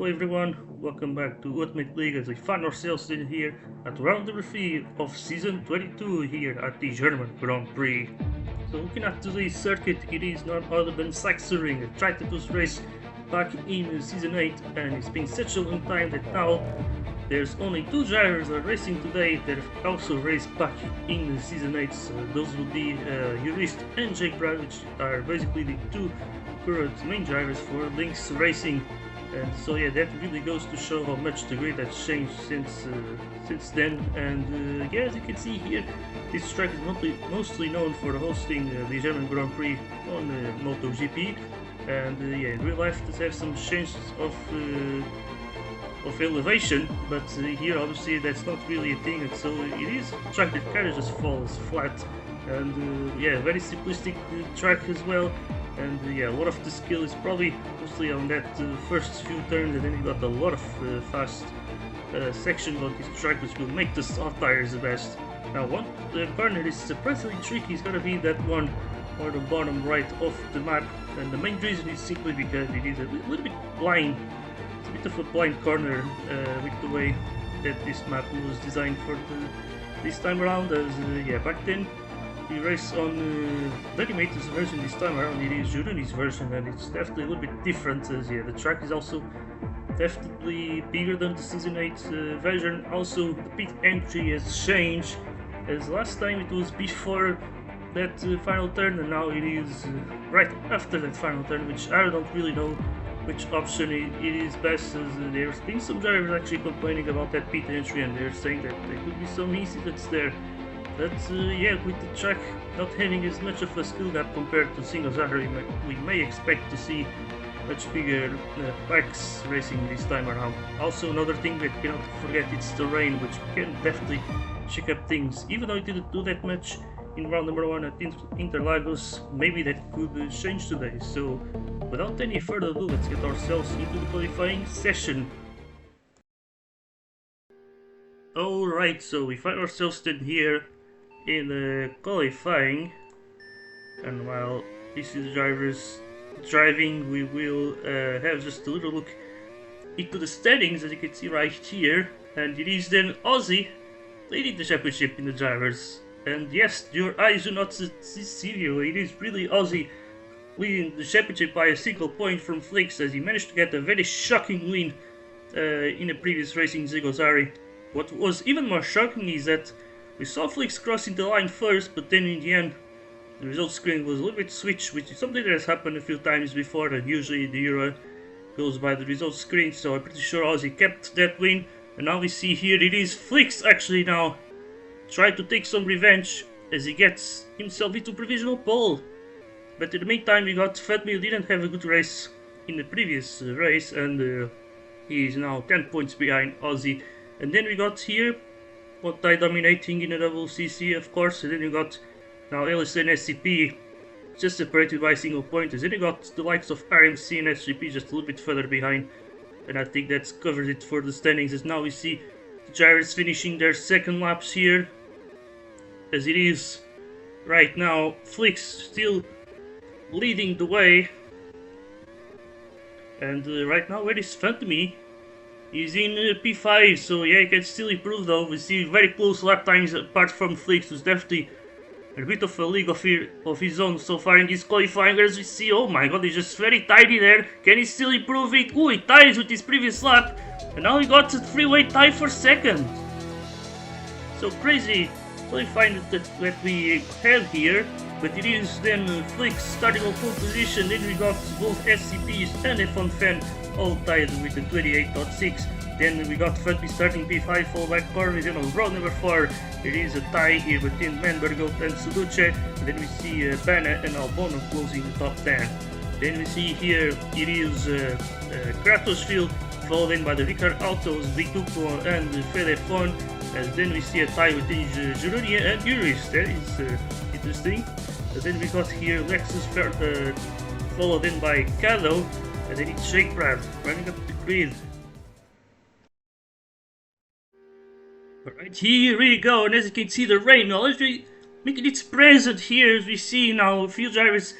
everyone, welcome back to Ultimate League as we find ourselves in here at round number 3 of season 22 here at the German Grand Prix. So looking at today's circuit, it is none other than Sachsenring, a Tritathlon race back in season 8, and it's been such a long time that now there's only 2 drivers that are racing today that have also raced back in season 8. So those will be Jurist and Jake Brad, which are basically the 2 current main drivers for Lynx Racing. And so yeah, that really goes to show how much the grid has changed since then. And yeah, as you can see here, this track is mostly known for hosting the German Grand Prix on MotoGP. And yeah, in real life does have some changes of elevation, but here obviously that's not really a thing, and so it is a track that kind of just falls flat. And yeah, very simplistic track as well. And yeah, a lot of the skill is probably mostly on that first few turns, and then you got a lot of fast sections on this track which will make the soft tires the best. Now one corner is surprisingly tricky, is gonna be that one on the bottom right of the map, and the main reason is simply because it is a little bit blind. It's a bit of a blind corner with the way that this map was designed for this time around, as yeah, back then the race on Dedimator's version this time around, it is Juruni's version, and it's definitely a little bit different, as yeah, the track is also definitely bigger than the Season 8 version. Also, the pit entry has changed, as last time it was before that final turn, and now it is right after that final turn, which I don't really know which option it is best, as there's been some drivers actually complaining about that pit entry, and they're saying that there could be some easy that's there. But yeah, with the track not having as much of a skill gap compared to Singosari, we may expect to see much bigger bikes racing this time around. Also, another thing that cannot forget, it's the rain, which can definitely shake up things. Even though it didn't do that much in round number 1 at Interlagos, maybe that could change today. So without any further ado, let's get ourselves into the qualifying session. Alright, so we find ourselves then here in qualifying, and while this is drivers driving, we will have just a little look into the standings, as you can see right here, and it is then Aussie leading the championship in the drivers. And yes, your eyes do not deceive you, it is really Aussie leading the championship by a single point from Flix, as he managed to get a very shocking win in a previous race in Zigozari. What was even more shocking is that we saw Flix crossing the line first, but then in the end the result screen was a little bit switched, which is something that has happened a few times before, and usually the Euro goes by the result screen, so I'm pretty sure Aussie kept that win. And now we see here it is Flix actually now trying to take some revenge, as he gets himself into provisional pole. But in the meantime, we got Fatmi, who didn't have a good race in the previous race, and he is now 10 points behind Aussie. And then we got here Motai dominating in a double CC, of course, and then you got now LSA and SCP just separated by single pointers. Then you got the likes of RMC and SGP just a little bit further behind, and I think that's covered it for the standings, as now we see the drivers finishing their second laps here, as it is right now Flix still leading the way. And right now, where is Phantomy? He's in P5, so yeah, he can still improve though. We see very close lap times apart from Flix, who's definitely a bit of a league of his own so far in this qualifying, as we see. Oh my god, he's just very tidy there. Can he still improve it? Ooh, he ties with his previous lap, and now he got a 3-way tie for second. So crazy qualifying that we have here. But it is then Flix starting on pole position, then we got both SCPs and F1 Fan all tied with the 28.6. Then we got Fatmi starting P5, followed by Corby. Then on round number 4, there is a tie here between Manbergo and Suduce. And then we see Bana and Albono closing the top 10. Then we see here it is Kratosville, followed in by the Ricard Autos, Vituko and Fedefon. And then we see a tie between Jurunia and Uris. That is interesting. And then we got here Lexus followed in by Kado, and then it's Jake Brad running up the grid. Alright, here we go, and as you can see, the rain already making its presence here, as we see now a few drivers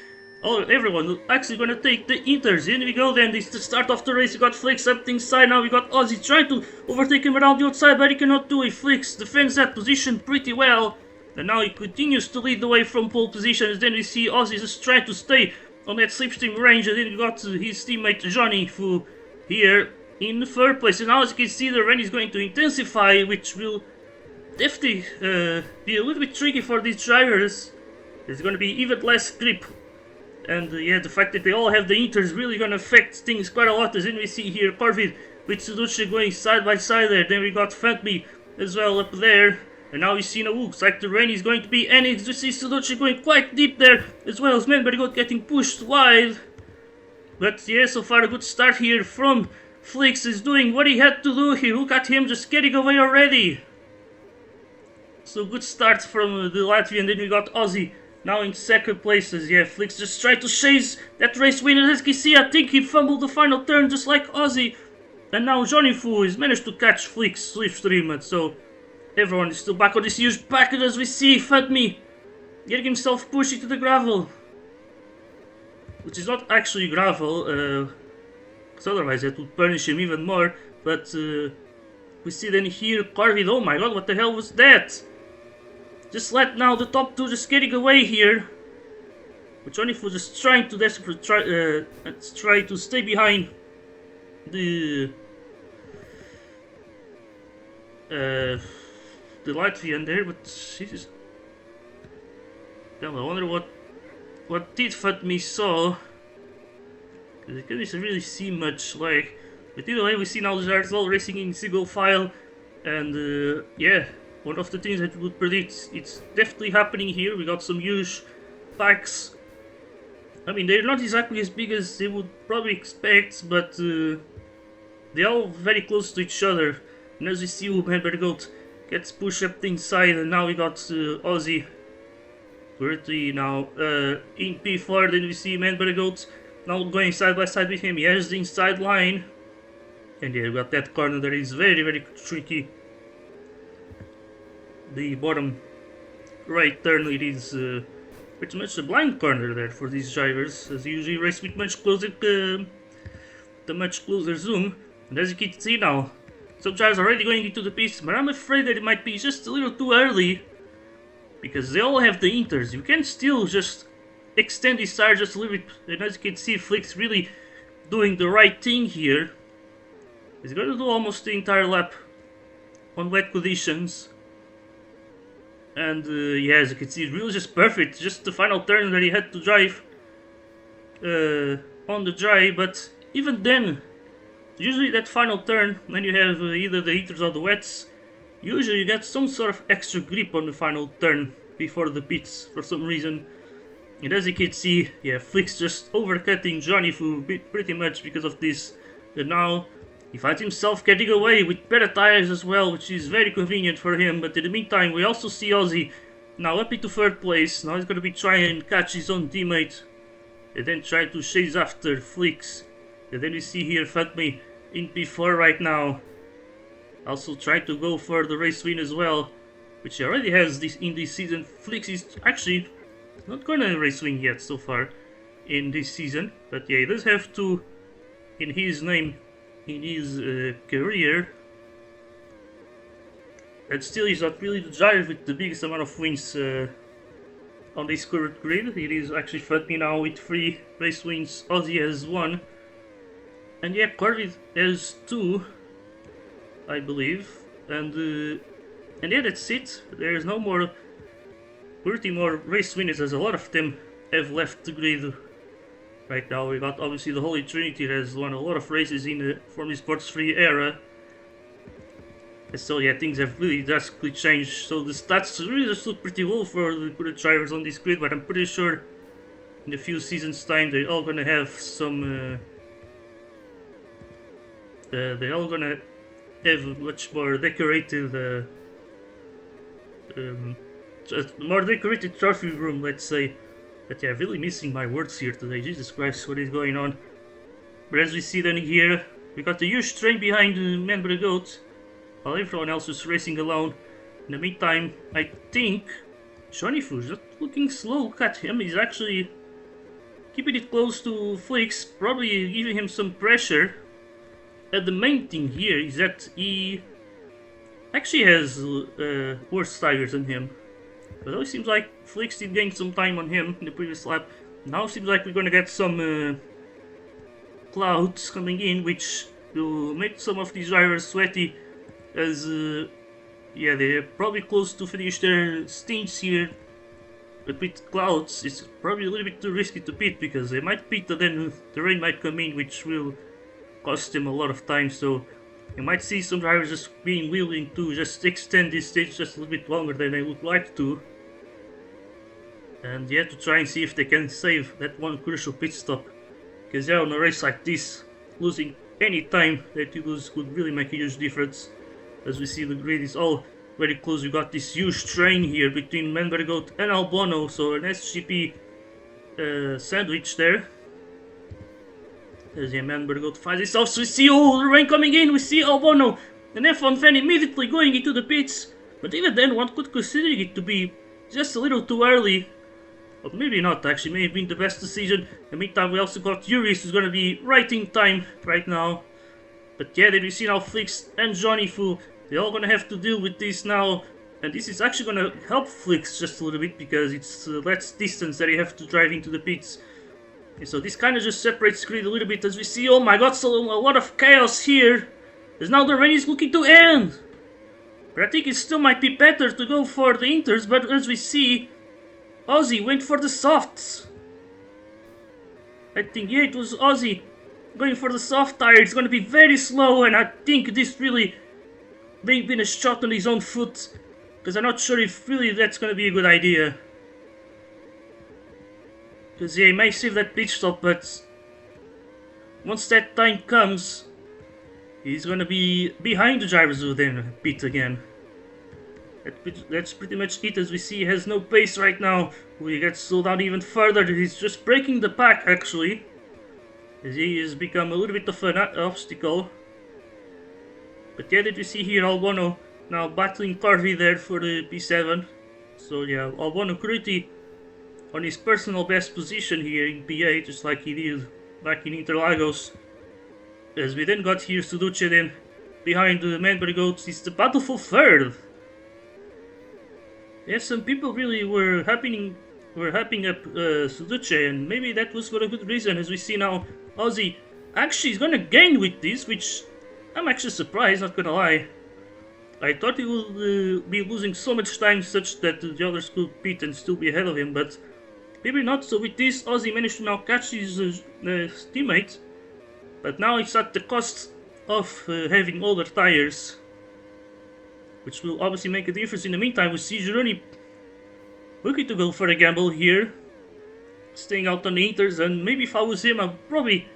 Oh, everyone actually gonna take the Inters. In we go then. This is the start of the race. We got Flix up the inside. Now we got Ozzy trying to overtake him around the outside, but he cannot do it. Flix defends that position pretty well. And now he continues to lead the way from pole position. And then we see Ozzy just trying to stay on that slipstream range. And then we got his teammate Johnny Fu here in the third place. And now as you can see, the rain is going to intensify, which will definitely be a little bit tricky for these drivers. There's going to be even less grip. And yeah, the fact that they all have the Inter is really going to affect things quite a lot. As in we see here Corvid with Suduce going side by side there. Then we got Fatme as well up there. And now we see now looks like the rain is going to be ending. We see Suduce going quite deep there as well as Menbergot getting pushed wide. But yeah, so far a good start here from Flix. Is doing what he had to do here. Look at him just getting away already. So good start from the Latvian. Then we got Ozzy now in second places. Yeah, Flix just tried to chase that race winner. As you can see, I think he fumbled the final turn just like Ozzy. And now Johnny Fu has managed to catch Flix slipstream. So everyone is still back on this huge package as we see Fatme getting himself pushed into the gravel. Which is not actually gravel, because otherwise that would punish him even more. But we see then here Corvid. Oh my god, what the hell was that? Just let now the top two just getting away here. But Johnny Fu just trying to desperately try to stay behind the Latvian there, but Jesus. I wonder what did Fatme saw. Because it couldn't really see much like. But either way, we see now the drivers all racing in single file, and yeah. One of the things that we would predict, it's definitely happening here. We got some huge packs. I mean, they're not exactly as big as they would probably expect, but they're all very close to each other. And as we see, Menbergot gets pushed up the inside, and now we got Ozzy currently now in P4. Then we see Menbergot now going side by side with him. He has the inside line, and yeah, we got that corner that is very, very tricky. The bottom right turn, it is pretty much a blind corner there for these drivers, as they usually race with much closer, the much closer zoom. And as you can see now, some drivers are already going into the pits, but I'm afraid that it might be just a little too early, because they all have the Inters. You can still just extend this tire just a little bit, and as you can see, Flix really doing the right thing here. He's going to do almost the entire lap on wet conditions. And yeah, as you can see, it really just perfect. Just the final turn that he had to drive on the dry. But even then, usually that final turn, when you have either the heaters or the wets, usually you get some sort of extra grip on the final turn before the pits for some reason. And as you can see, yeah, Flix just overcutting Johnny Fu pretty much because of this. And now he finds himself getting away with better tires as well, which is very convenient for him. But in the meantime, we also see Ozzy now up into third place. Now he's going to be trying to catch his own teammate and then try to chase after Flix. And then we see here Fatme in P4 right now, also trying to go for the race win as well, which he already has this in this season. Flix is actually not going to race win yet so far in this season, but yeah, he does have two in his name in his career, and still he's not really the driver with the biggest amount of wins on this current grid. It is actually Fatme now with 3 race wins, Ozzy has 1, and yeah, Corvid has 2, I believe, and yeah, that's it. There's no more 30 more race winners, as a lot of them have left the grid. Right now we got obviously the Holy Trinity that has won a lot of races in the From eSports 3 era. And so yeah, things have really drastically changed. So the stats really just look pretty low for the current drivers on this grid, but I'm pretty sure in a few seasons time they're all gonna have some they're all gonna have much more decorated more decorated trophy room, let's say. But yeah, really missing my words here today. Jesus Christ, what is going on? But as we see then here, we got the huge train behind the Menbergot, while everyone else is racing alone. In the meantime, I think Johnny Fu is just looking slow. Look at him, he's actually keeping it close to Flix, probably giving him some pressure. And the main thing here is that he actually has worse tires than him. But it always seems like Flix did gain some time on him in the previous lap. Now it seems like we're gonna get some clouds coming in, which will make some of these drivers sweaty, as yeah, they're probably close to finish their stints here. But with clouds, it's probably a little bit too risky to pit, because they might pit and then the rain might come in, which will cost them a lot of time. So you might see some drivers just being willing to just extend this stage just a little bit longer than they would like to. And yeah, to try and see if they can save that one crucial pit stop. Because yeah, on a race like this, losing any time that you lose could really make a huge difference. As we see, the grid is all very close. We got this huge train here between Menbergoat and Albono, so an SGP sandwich there. As the Menbergoat finds itself, so we see all the rain coming in. We see Albono and F1 fan immediately going into the pits. But even then, one could consider it to be just a little too early. But maybe not, actually, may have been the best decision. In the meantime, we also got Juris, who's gonna be right in time right now. But yeah, did we see now Flix and Johnny Fu? They're all gonna have to deal with this now. And this is actually gonna help Flix just a little bit, because it's less distance that you have to drive into the pits. And so this kind of just separates the grid a little bit, as we see, oh my god, so a lot of chaos here. As now the rain is looking to end. But I think it still might be better to go for the inters, but as we see, Ozzy went for the softs. I think, yeah, it was Ozzy going for the soft tire. It's going to be very slow, and I think this really may have been a shot on his own foot, because I'm not sure if really that's going to be a good idea. Because yeah, he may save that pit stop, but once that time comes, he's going to be behind the drivers who then pit again. That's pretty much it. As we see, he has no pace right now. He gets slowed down even further. He's just breaking the pack, actually, as he has become a little bit of an obstacle. But yeah, did we see here Albono now battling Carvey there for the P7. So yeah, Albono currently on his personal best position here in P8, just like he did back in Interlagos. As we then got here Suduce then behind the Menbergoats. It's the battle for third. Yeah, some people really were hyping up Suduce, and maybe that was for a good reason. As we see now, Ozzy actually is gonna gain with this, which I'm actually surprised, not gonna lie. I thought he would be losing so much time such that the others could pit and still be ahead of him, but maybe not. So with this, Ozzy managed to now catch his teammate, but now it's at the cost of having older tires, which will obviously make a difference. In the meantime, we see Gironi looking to go for a gamble here, staying out on the inters, and maybe if I was him, I'd probably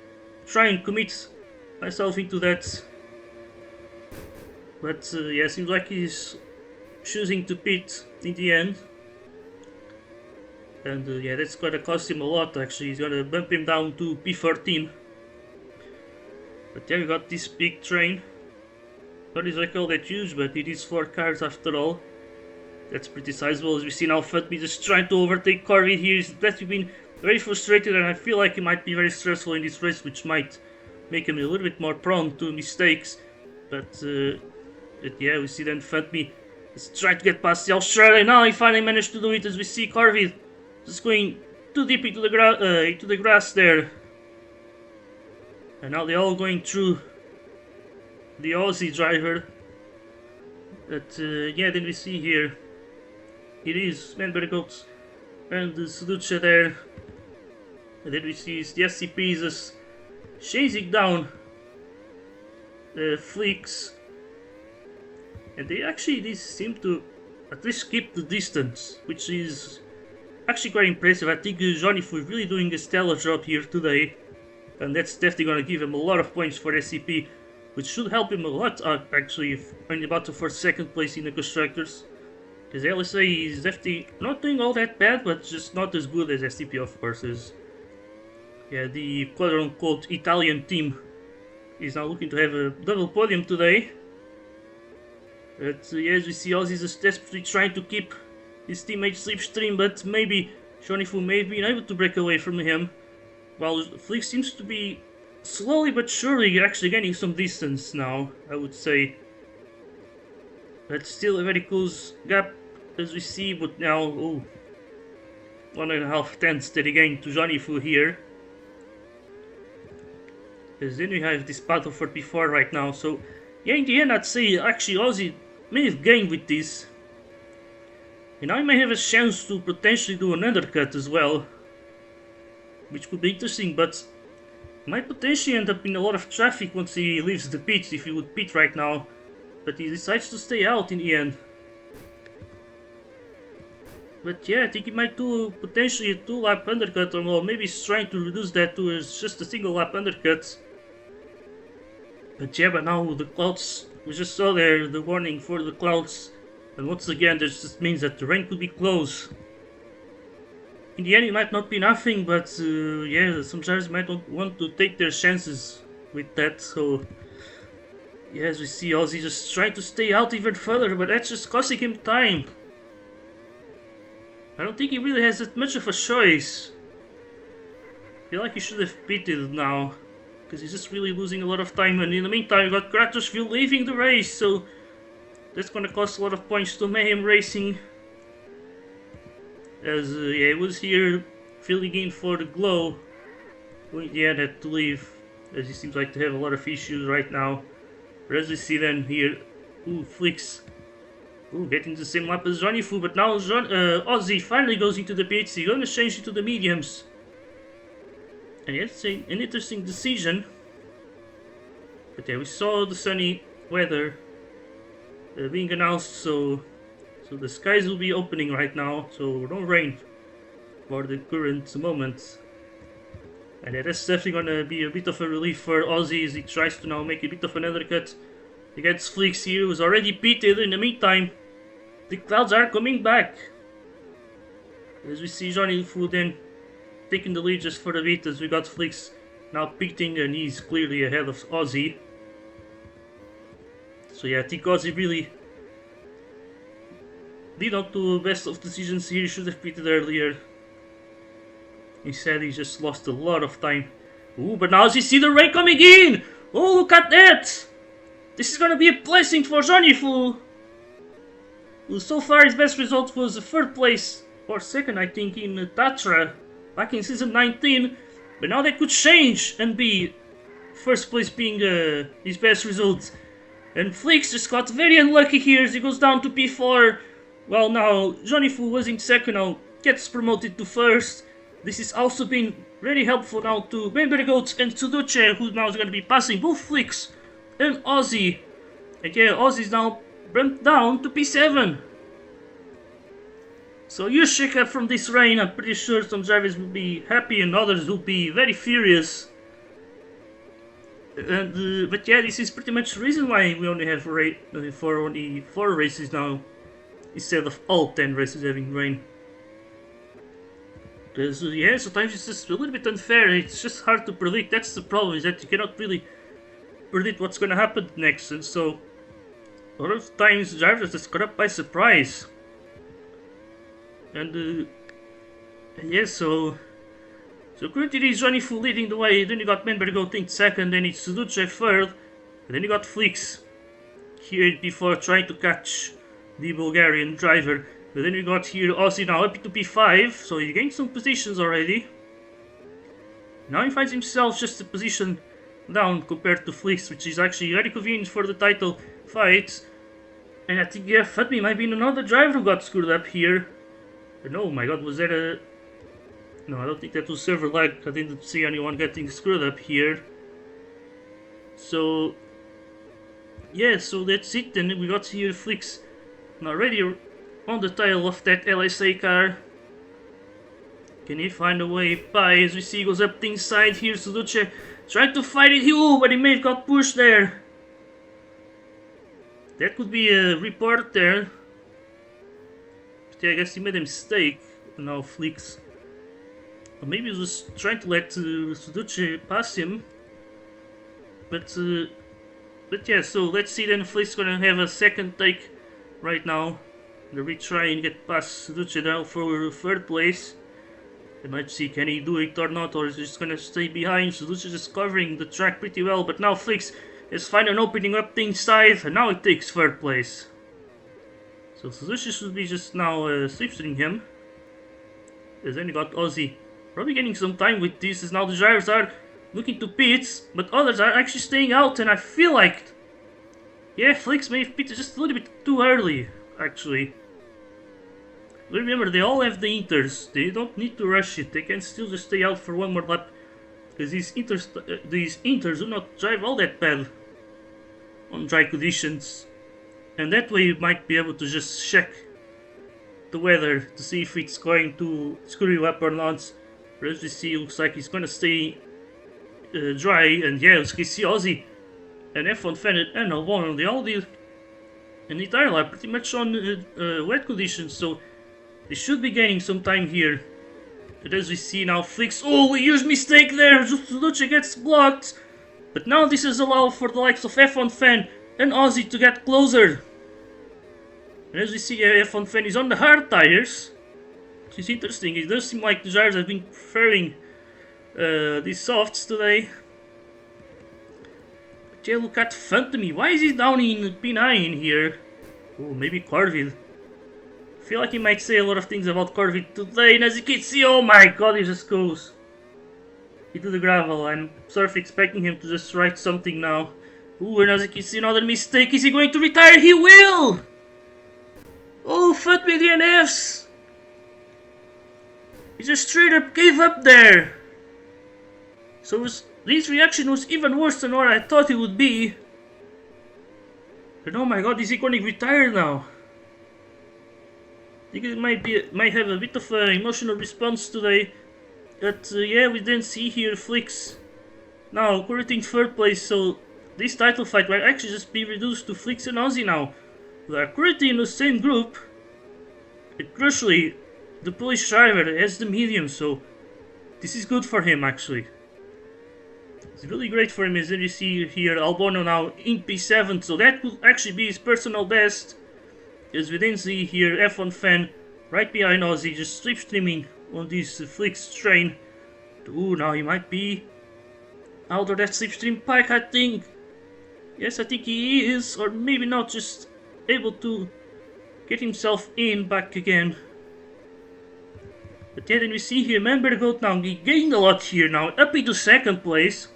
try and commit myself into that. But yeah, seems like he's choosing to pit in the end. And yeah, that's gonna cost him a lot, actually. He's gonna bump him down to P14. But yeah, we got this big train. Not exactly all that huge, but it is 4 cars after all. That's pretty sizable. As we see now, Futby just trying to overtake Corey here. He's definitely been very frustrated, and I feel like he might be very stressful in this race, which might make him a little bit more prone to mistakes. But yeah, we see then Futby is trying to get past the Australian. Now he finally managed to do it, as we see Corey just going too deep into the grass there. And now they're all going through the Aussie driver. But yeah, then we see here it is Menbergoats and Suduce there. And then we see the SCPs just chasing down Fleeks. And they seem to at least keep the distance, which is actually quite impressive. I think Johnny Fu is really doing a stellar job here today, and that's definitely going to give him a lot of points for SCP, which should help him a lot, actually, if only about for second place in the constructors. Because LSA is definitely not doing all that bad, but just not as good as SCP, of course. Is yeah, the quote-unquote Italian team is now looking to have a double podium today. But yeah, as we see, Ozzy is desperately trying to keep his teammate slipstream, but maybe Shonifu may have been able to break away from him. Well, Flick seems to be slowly but surely actually gaining some distance now, I would say. That's still a very close gap as we see, but now, oh, 1.5 tenths that he gained to Johnny Fu here. Because then we have this battle for P4 right now, so yeah, in the end I'd say actually Ozzy may have gained with this. And I may have a chance to potentially do an undercut as well, which could be interesting, but might potentially end up in a lot of traffic once he leaves the pit, if he would pit right now. But he decides to stay out in the end. But yeah, I think he might do potentially a 2-lap undercut, or well, maybe he's trying to reduce that to just a single lap undercut. But yeah, but now the clouds, we just saw there the warning for the clouds. And once again, this just means that the rain could be close. In the end, it might not be nothing, but yeah, some drivers might want to take their chances with that. So yeah, as we see Ozzy just trying to stay out even further, but that's just costing him time. I don't think he really has that much of a choice. I feel like he should have pitted now, because he's just really losing a lot of time. And in the meantime, we got Kratoshville leaving the race, so that's gonna cost a lot of points to Mayhem Racing. As yeah, he was here filling in for the Glow, who in the end had to leave, as he seems like to have a lot of issues right now. But as we see then here, ooh, Flicks, ooh, getting the same lap as Johnny Fu, but now Ozzy finally goes into the pits. He's gonna change it to the mediums. And it's an interesting decision. But yeah, we saw the sunny weather being announced, so the skies will be opening right now, so no rain for the current moment. And that's definitely gonna be a bit of a relief for Ozzy as he tries to now make a bit of an undercut against Flicks here, who's already pitted. In the meantime, the clouds are coming back. As we see Johnny Fu then taking the lead just for a bit, as we got Flicks now pitting, and he's clearly ahead of Ozzy. So yeah, I think Ozzy really did not do the best of decisions here. He should have pitted earlier. Instead, he just lost a lot of time. Ooh, but now as you see the rain coming in! Oh, look at that! This is gonna be a blessing for Johnny Fu. Well, so far his best result was a 3rd place, or 2nd I think, in Tatra back in season 19. But now that could change and be 1st place being his best result. And Flicks just got very unlucky here as he goes down to P4. Well, now Johnny Fu was in 2nd, now gets promoted to 1st. This has also been very helpful now to Bembergoat and Tsuduche, who now is going to be passing both Flicks and Ozzy. And yeah, Ozzy is now bumped down to P7. So huge shake-up from this rain. I'm pretty sure some drivers will be happy and others will be very furious. And but yeah, this is pretty much the reason why we only have only 4 races now, instead of all 10 races having rain. Because yeah, sometimes it's just a little bit unfair. It's just hard to predict. That's the problem, is that you cannot really predict what's gonna happen next. And so a lot of times drivers just caught up by surprise. And yeah, so currently it's Johnny Fu leading the way. Then you got Menbergo in 2nd, then it's Suduce 3rd, and then you got Flicks here before trying to catch the Bulgarian driver. But then we got here Ozzy now up to P5, so he gained some positions already. Now he finds himself just a position down compared to Flicks, which is actually very convenient for the title fight. And I think, yeah, Fatmi might be another driver who got screwed up here. But no, my god, was that a... No, I don't think that was server lag. I didn't see anyone getting screwed up here. So... yeah, so that's it then. We got here Flicks already on the tail of that LSA car. Can he find a way by? As we see, he goes up the inside here. Suduce trying to fight it. Ooh, but he may have got pushed there. That could be a report there. But yeah, I guess he made a mistake. Now Flicks. Or maybe he was trying to let Suduce pass him. But yeah, so let's see then. Flicks gonna have a 2nd take right now. The retry and get past Suduce now for 3rd place. And let's see, can he do it or not, or is he just gonna stay behind? So this is just covering the track pretty well, but now Flix is finally opening up the inside, and now it takes third place. So Suzuki should be just now slipstreaming him. And then you got Ozzy probably getting some time with this, as now the drivers are looking to pits, but others are actually staying out, and I feel like, yeah, Flix may have pitted just a little bit too early, actually. Remember, they all have the inters. They don't need to rush it. They can still just stay out for one more lap, because these inters do not drive all that bad on dry conditions, and that way you might be able to just check the weather to see if it's going to screw you up or not. But as we see, it looks like it's gonna stay dry, and yeah, as you can see, Ozzy and F1 Fan and Albon, they all did an entire lap pretty much on wet conditions, so they should be gaining some time here. But as we see now, Flix, oh, a huge mistake there, Lucha gets blocked. But now this is allowed for the likes of F1 Fan and Ozzy to get closer. And as we see, F1 Fan is on the hard tires, which is interesting. It does seem like the drivers have been preferring these softs today. But yeah, look at Phantomy. Why is he down in P9 here? Oh, maybe Corvid. I feel like he might say a lot of things about Corvid today, and as you can see, oh my god, he just goes into the gravel. I'm sort of expecting him to just write something now. Ooh, and as you can see, another mistake. Is he going to retire? He will! Oh, Fat with the NFs! He just straight up gave up there. So this reaction was even worse than what I thought it would be. And oh my god, is he going to retire now? I think it might have a bit of an emotional response today. But yeah, we didn't see here Flix now currently in third place, so this title fight might actually just be reduced to Flix and Ozzy now. They are currently in the same group. And crucially, the Polish driver has the medium, so this is good for him actually. It's really great for him, as you see here Albono now in P7, so that could actually be his personal best. As we then see here F1 Fan right behind Ozzy, just slipstreaming on this Flix train. Ooh, now he might be out of that slipstream pack, I think. Yes, I think he is, or maybe not, just able to get himself in back again. But yeah, then we see here Manbergoat now, he gained a lot here now, up into second place.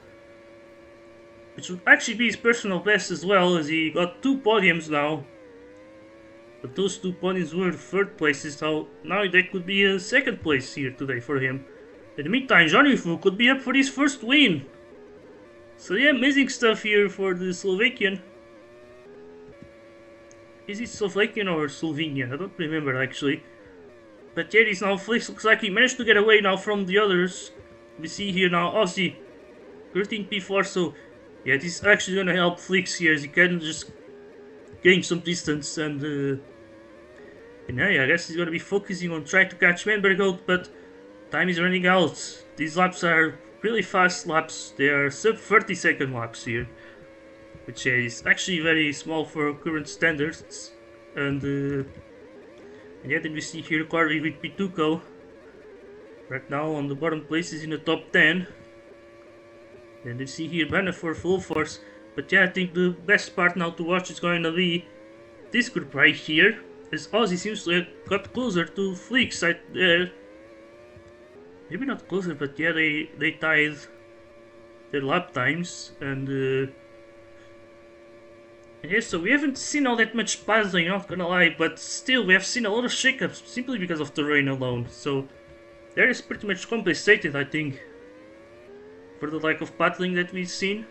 Which would actually be his personal best as well, as he got 2 podiums now. But those 2 podiums were third places, so now that could be a second place here today for him. In the meantime, Johnny Fu could be up for his first win. So yeah, amazing stuff here for the Slovakian. Is it Slovakian or Slovenia? I don't remember actually. But yeah, he's now Flix. Looks like he managed to get away now from the others. We see here now Ozzy 13 P4, so yeah, this is actually gonna help Flix here, as he can just gain some distance, and yeah, I guess he's gonna be focusing on trying to catch Manbergoat, but time is running out. These laps are really fast laps. They are sub 30-second laps here, which is actually very small for current standards. And yeah, then we see here Corby with Pituco right now on the bottom places in the top 10. And we see here Banner for full force. But yeah, I think the best part now to watch is going to be this group right here, as Ozzy seems to have got closer to Flix right there. Maybe not closer, but yeah, they tied their lap times, and yeah, so we haven't seen all that much puzzling, not gonna lie, but still we have seen a lot of shakeups simply because of the rain alone, so that is pretty much compensated, I think, for the lack of battling that we've seen.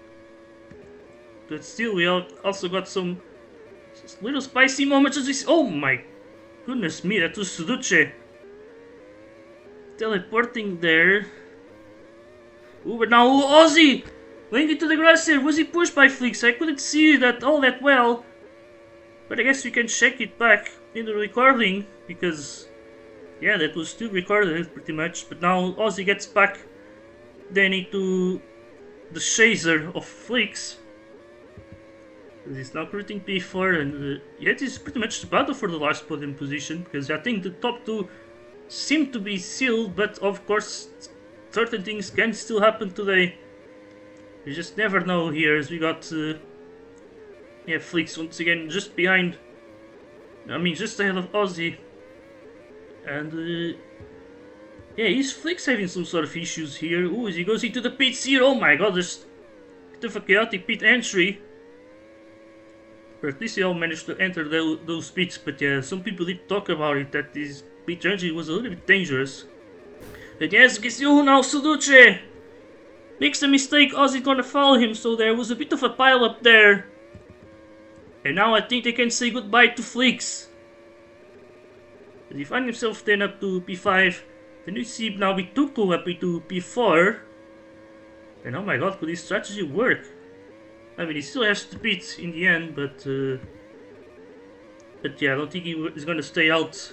But still, we also got some little spicy moments as we see. Oh my goodness me, that was Suduce teleporting there. Ooh, but now Ozzy going into the grass here. Was he pushed by Flix? I couldn't see that all that well, but I guess we can check it back in the recording, because yeah, that was still recorded pretty much. But now Ozzy gets back then into the chaser of Flix. He's now recruiting P4, and yeah, it is pretty much the battle for the last podium position, because I think the top 2 seem to be sealed, but of course certain things can still happen today. You just never know here, as we got yeah, Fleeks once again just behind, I mean just ahead of Ozzy. And yeah, is Fleeks having some sort of issues here? Ooh, as he goes into the pits here, oh my god, there's a bit of a chaotic pit entry. Or at least they all managed to enter those pits, but yeah, some people did talk about it, that this pit entry was a little bit dangerous. And yes, guess you now, Suduce! Makes a mistake, Ozzy gonna follow him, so there was a bit of a pile up there. And now I think they can say goodbye to Fleeks. And he finds himself then up to P5. Then you see now Bituko up to P4. And oh my god, could this strategy work? I mean, he still has to beat in the end, but yeah, I don't think he is gonna stay out.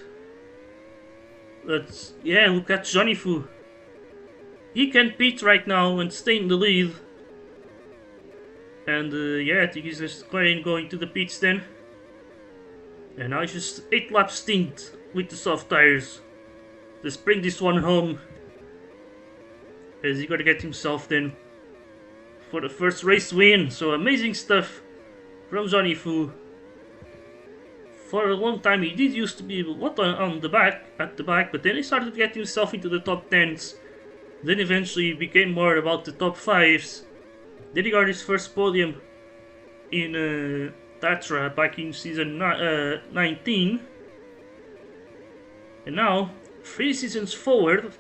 But yeah, look at Johnny Fu. He can beat right now and stay in the lead. And yeah, I think he's just going to the pits then. And now it's just 8 lap stint with the soft tires. Let's bring this one home. As he gotta get himself then for the first race win. So amazing stuff from Johnny Fu. For a long time he did used to be what on the back, at the back, but then he started to get himself into the top 10s. Then eventually became more about the top 5s. Then he got his first podium in Tatra back in season 19. And now, 3 seasons forward,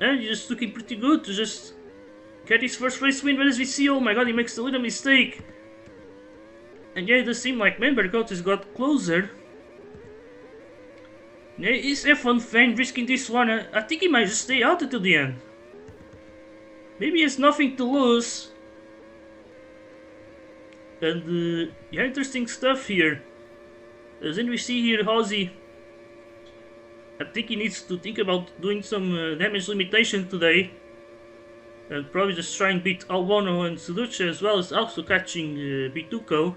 and he's just looking pretty good to just get his first race win. But as we see, oh my god, he makes a little mistake. And yeah, it does seem like Membergot has got closer. Yeah, is F1 fan risking this one? I think he might just stay out until the end. Maybe he has nothing to lose. And yeah, interesting stuff here. As then we see here Ozzy. I think he needs to think about doing some damage limitation today. And probably just try and beat Albono and Suduce, as well as also catching Bituko.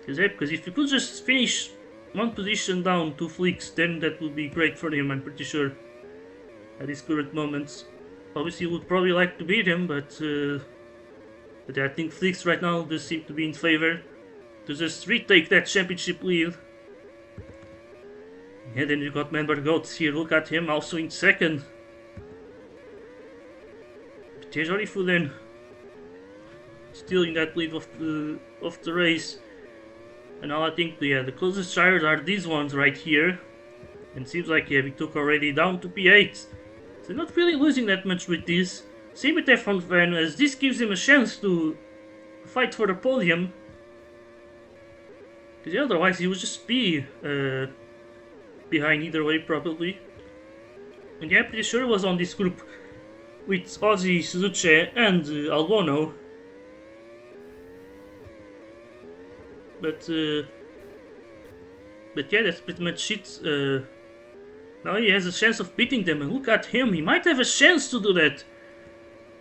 Because if he could just finish one position down to Fleeks, then that would be great for him, I'm pretty sure. At his current moments. Obviously, he would probably like to beat him, but I think Fleeks right now does seem to be in favor to just retake that championship lead. And then you got Member Goats here, look at him, also in second. Tejorifu then still in that lead of the race. And now I think the closest drivers are these ones right here. And it seems like we took already down to P8. So not really losing that much with this. Same with F1 Fan, as this gives him a chance to fight for the podium. Because otherwise he would just be behind either way probably. And yeah, I'm pretty sure it was on this group with Ozzy, Suzuki and Albono. But yeah, that's pretty much it. Now he has a chance of beating them, and look at him, he might have a chance to do that.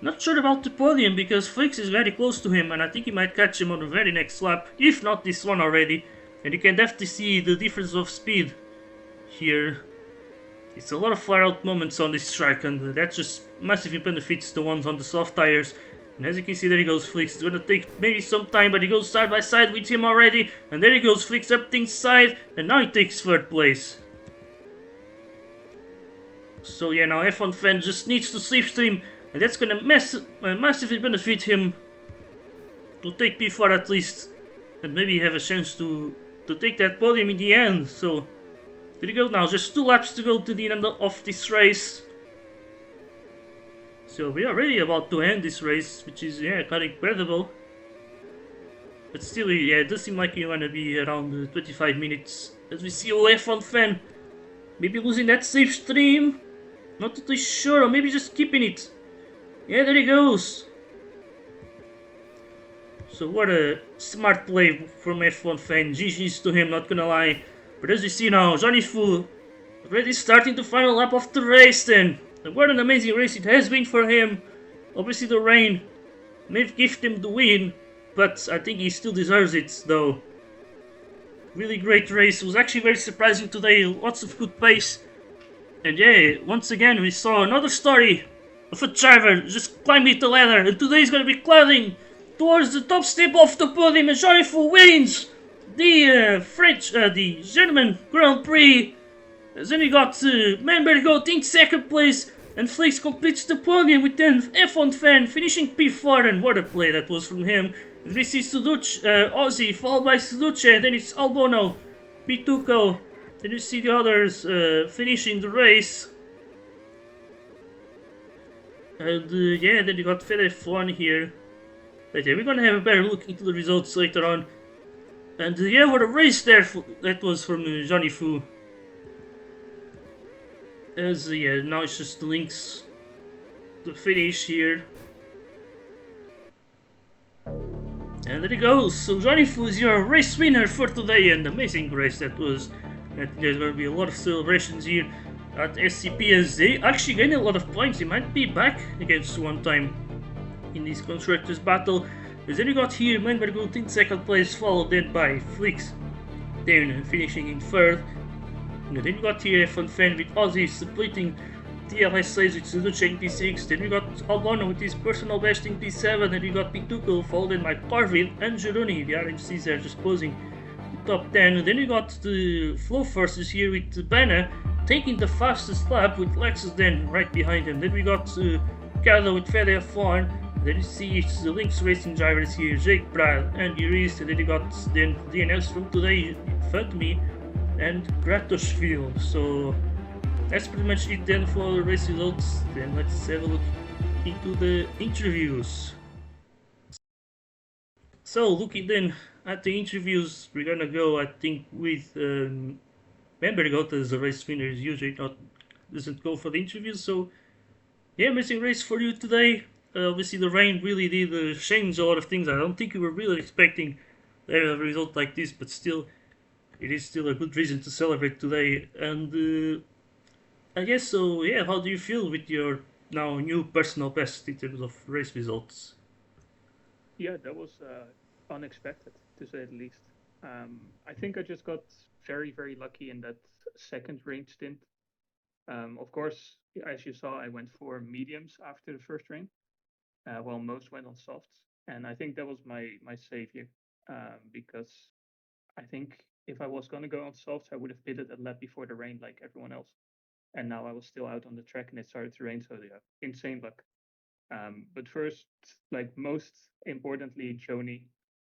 Not sure about the podium, because Fleeks is very close to him, and I think he might catch him on the very next lap, if not this one already. And you can definitely see the difference of speed here. It's a lot of far out moments on this track, and that just massively benefits the ones on the soft tires. And as you can see, there he goes Fleeks. It's gonna take maybe some time, but he goes side by side with him already. And there he goes Fleeks up the inside, and now he takes third place. So yeah, now F1 Fan just needs to slipstream, and that's gonna massively benefit him to take P4 at least, and maybe have a chance to take that podium in the end. So there you go now, just 2 laps to go to the end of this race. So we are already about to end this race, which is kind of incredible. But still, yeah, it does seem like you're gonna be around 25 minutes. As we see F1 Fan maybe losing that safe stream. Not totally sure, or maybe just keeping it. Yeah, there he goes. So what a smart play from F1 Fan. GG's to him, not gonna lie. But as you see now, Johnny Fu already starting the final lap of the race then. And what an amazing race it has been for him. Obviously the rain may have gifted him the win, but I think he still deserves it though. Really great race. It was actually very surprising today. Lots of good pace. And yeah, once again, we saw another story of a driver just climbing the ladder. And today he's going to be climbing towards the top step of the podium. And Johnny Fu wins the German Grand Prix. Then we got Manbergo in second place. And Flix completes the podium with then F1 fan finishing P4. And what a play that was from him. We see Ozzy followed by Suduce. And then it's Albono, Pituco. Then you see the others finishing the race. And yeah, then you got FedF1 here. But yeah, we're gonna have a better look into the results later on. And yeah, what a race there that was from Johnny Fu. As yeah, now it's just the links to finish here. And there he goes. So Johnny Fu is your race winner for today, and amazing race that was. And there's gonna be a lot of celebrations here at SCP as they actually gained a lot of points. He might be back against one time in this constructors battle. As then you got here Manbergo in second place, followed then by Flix, then finishing in third. And then you got here F1 Fan with Ozzy splitting TLS6 with Suzuki in P6. Then we got Albano with his personal best in P7. Then we got Pituco followed by Corvin and Geroni. The RMCs are just closing the top 10. And then we got the Flow Forces here with Banner taking the fastest lap with Lexus then right behind him. Then we got Carlo with Fede F1. Then you see it's the Lynx Racing drivers here, Jake Brad and Iris. And then you got then DNS from today, Fatmi and Gratoshville. So that's pretty much it then for the race results. Then let's have a look into the interviews. So looking then at the interviews, we're gonna go I think with Manbergo as the race winner is usually not doesn't go for the interviews. So yeah, amazing race for you today. Obviously the rain really did change a lot of things. I don't think we were really expecting a result like this, but still it is still a good reason to celebrate today. And I guess so. Yeah, how do you feel with your now new personal best in terms of race results? Yeah, that was unexpected to say the least. I think I just got very, very lucky in that second range stint. Of course, as you saw, I went for mediums after the first range, while most went on softs, and I think that was my savior because I think if I was going to go on softs, I would have pitted a lap before the rain like everyone else, and now I was still out on the track and it started to rain, so yeah, insane luck. But first, like most importantly, Joni,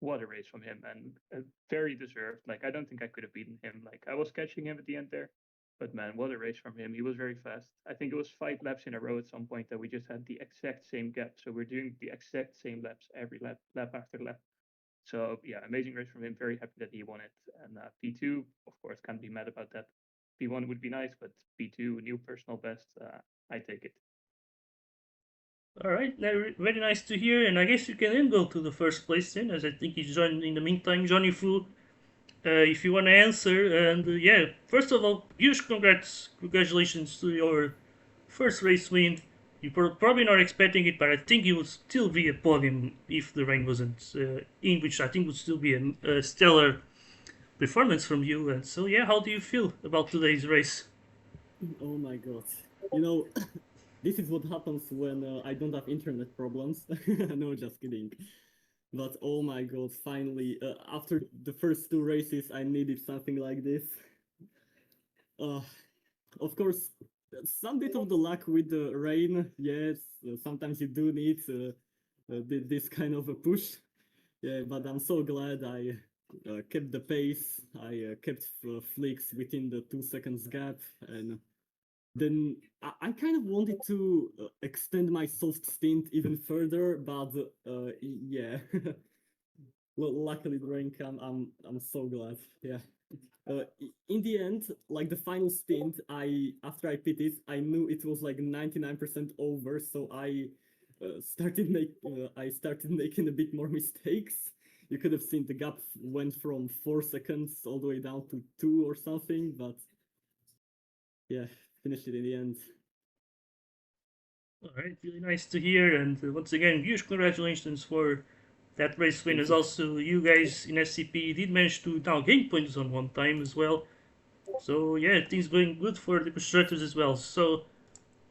what a race from him, and very deserved. Like I don't think I could have beaten him. Like I was catching him at the end there, but man, what a race from him. He was very fast. I think it was 5 laps in a row at some point that we just had the exact same gap. So we're doing the exact same laps every lap after lap. So yeah, amazing race from him. Very happy that he won it. And P2, of course, can't be mad about that. P1 would be nice, but P2, new personal best. I take it. All right, very nice to hear. And I guess you can then go to the first place then, as I think he's joined in the meantime, Johnny Fu. If you want to answer, and yeah, first of all, huge congratulations to your first race win. You were probably not expecting it, but I think it would still be a podium if the rain wasn't in, which I think would still be a stellar performance from you. And so, yeah, how do you feel about today's race? Oh my god. You know, this is what happens when I don't have internet problems. No, just kidding. But oh my god, finally, after the first two races, I needed something like this. Uh, of course, some bit of the luck with the rain, yes, sometimes you do need this kind of a push. Yeah, but I'm so glad I kept the pace, I kept Flix within the 2 seconds gap, and then I kind of wanted to extend my soft stint even further, but yeah, luckily the rain came. I'm so glad. Yeah. In the end, like the final stint, I after I pitted, I knew it was like 99% over, so I started making a bit more mistakes. You could have seen the gap went from 4 seconds all the way down to 2 or something, but yeah, finished it in the end. All right, really nice to hear. And once again, huge congratulations for that race win, Thank as you. also you guys in SCP did manage to now gain points on one time as well. So yeah, things going good for the constructors as well. So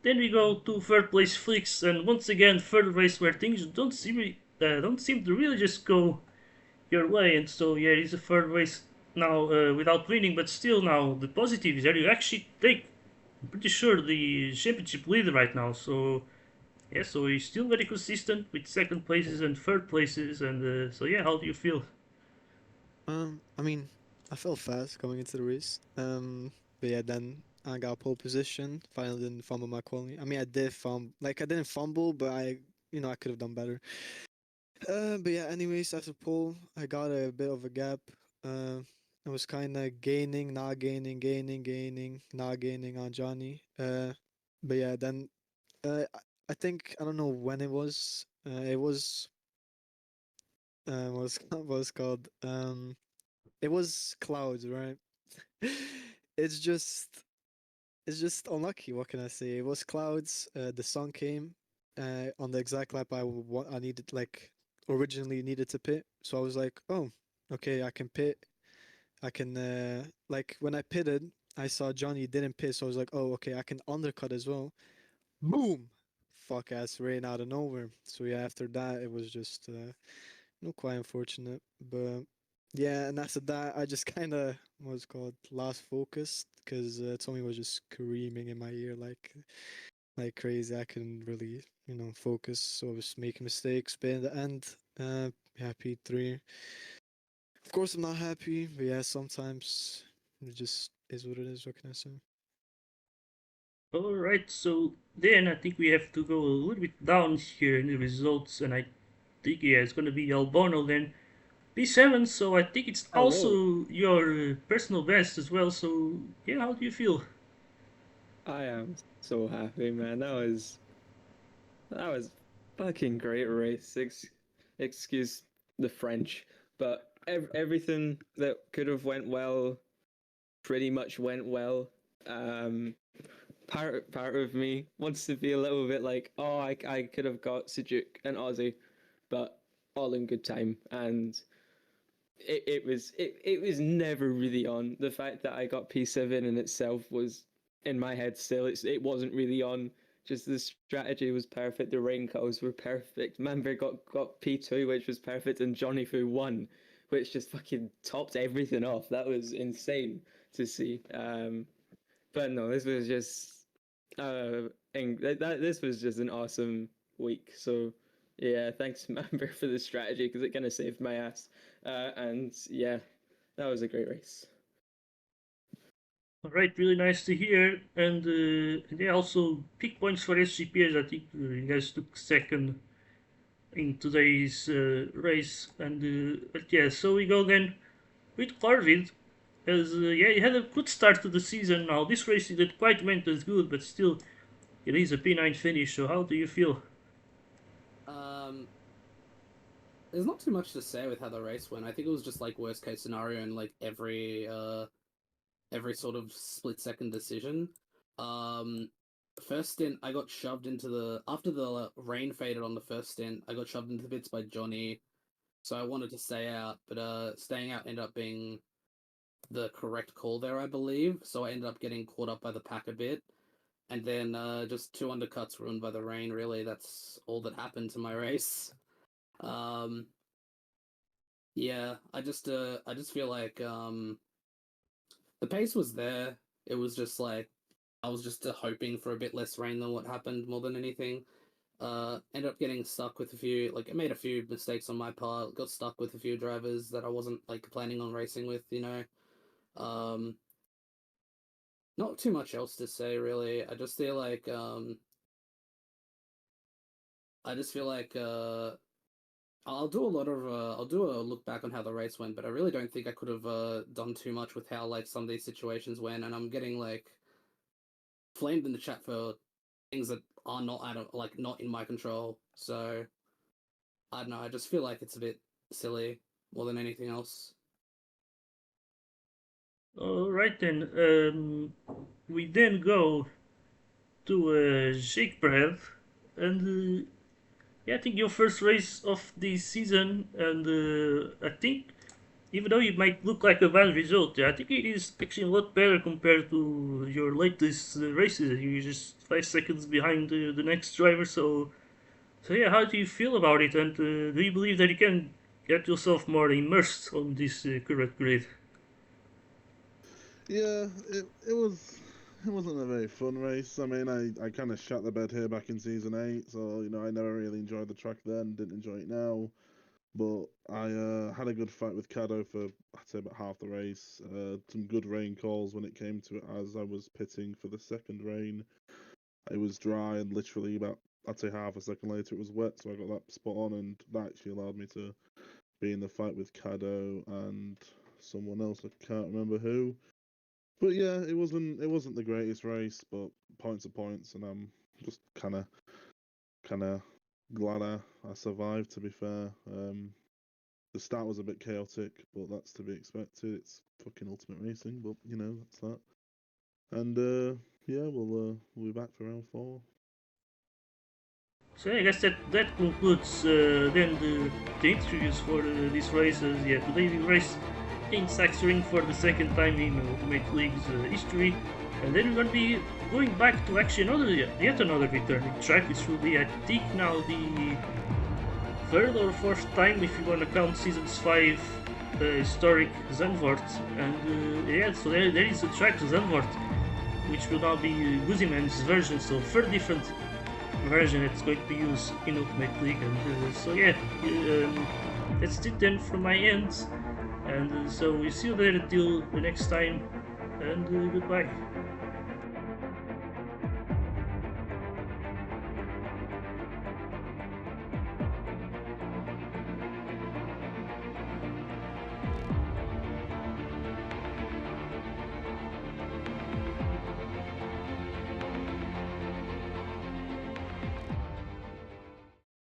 then we go to third place Flix, and once again third race where things don't seem to really just go your way. And so yeah, it's a third race now without winning, but still now the positive is that you actually take, I'm pretty sure, the championship lead right now. So yeah, so he's still very consistent with second places and third places, and so yeah, how do you feel? I mean, I felt fast going into the race. But yeah, then I got pole position. Finally didn't fumble my quality. I mean, I did fumble. Like I didn't fumble, but I could have done better. But yeah, anyways, after pole, I got a bit of a gap. Uh, I was kind of gaining, not gaining, gaining, not gaining on Johnny. But yeah, then I think I don't know when it was. It was what's what's called it was clouds, right? It's just it's just unlucky. What can I say? It was clouds. The sun came on the exact lap I needed, like originally needed to pit. So I was like, oh, okay, I can pit. I can like when I pitted, I saw Johnny didn't pit, so I was like, oh, okay, I can undercut as well. Boom! Fuck ass rain out of nowhere. So yeah, after that, it was just quite unfortunate, but yeah, and after that, I just kind of what's called lost focus because Tommy was just screaming in my ear like crazy. I couldn't really focus, so I was making mistakes. But in the end, yeah, P3. Of course, I'm not happy, but yeah, sometimes it just is what it is. What can I say? All right, so then I think we have to go a little bit down here in the results, and I think yeah, it's gonna be Albono then P7. So I think it's Hello. also your personal best as well. So yeah, how do you feel? I am so happy, man. That was fucking great race. Excuse the French, but everything that could have went well pretty much went well. Um, part of me wants to be a little bit like, oh, I could have got Sujuk and Aussie, but all in good time. And it was never really on. The fact that I got P7 in itself was in my head still. It wasn't really on. Just the strategy was perfect. The rain calls were perfect. Manver got P2, which was perfect, and Johnny Fu won, which just fucking topped everything off. That was insane to see. But no, this was just this was just an awesome week. So yeah, thanks Member for the strategy because it kind of saved my ass. And yeah, that was a great race. All right, really nice to hear, and yeah, also pick points for SGPs. I think you guys took second in today's race, and but yeah, so we go then with Corvid. As yeah, he had a good start to the season. Now this race didn't quite went as good, but still, it is a P9 finish. So how do you feel? Um, there's not too much to say with how the race went. I think it was just like worst case scenario in like every sort of split second decision. Um, first stint, I got shoved into the after the rain faded on the first stint. I got shoved into the bits by Johnny, so I wanted to stay out, but staying out ended up being the correct call there, I believe. So I ended up getting caught up by the pack a bit, and then just two undercuts ruined by the rain. Really, that's all that happened to my race. Um, yeah, I just feel like the pace was there. It was just like I was just hoping for a bit less rain than what happened more than anything. Ended up getting stuck with a few, like I made a few mistakes on my part. Got stuck with a few drivers that I wasn't like planning on racing with. Um, not too much else to say really. I just feel like I'll do a lot of I'll do a look back on how the race went, but I really don't think I could have done too much with how like some of these situations went, and I'm getting like flamed in the chat for things that are not out of like not in my control. So I don't know. I just feel like it's a bit silly more than anything else. All right then. We then go to Jake Bread, and Yeah, I think your first race of the season, and I think even though it might look like a bad result, I think it is actually a lot better compared to your latest races. You're just 5 seconds behind the next driver. So yeah, how do you feel about it? And do you believe that you can get yourself more immersed on this current grid? Yeah, it wasn't a very fun race. I mean, I kind of shut the bed here back in season 8, so I never really enjoyed the track then. Didn't enjoy it now. But I had a good fight with Caddo for I'd say about half the race. Some good rain calls when it came to it as I was pitting for the second rain. It was dry and literally about I'd say half a second later it was wet, so I got that spot on, and that actually allowed me to be in the fight with Caddo and someone else. I can't remember who. But yeah, it wasn't the greatest race, but points are points, and I'm just kind of glad I survived. To be fair, the start was a bit chaotic, but that's to be expected. It's fucking ultimate racing, but that's that. And yeah, we'll be back for round 4. So yeah, I guess that concludes then the interviews for these races. Yeah, today we raced in Sax Ring for the second time in Ultimate League's history, and then we're gonna be going back to actually yet another returning track. This will be, I think, now the third or fourth time if you wanna count seasons 5 historic Zandvoort. And yeah, so there is a track Zandvoort, which will now be Guzman's version, so 3 different version that's going to be used in Ultimate League. And so yeah, that's it then from my end, and so we'll see you there until the next time, and goodbye.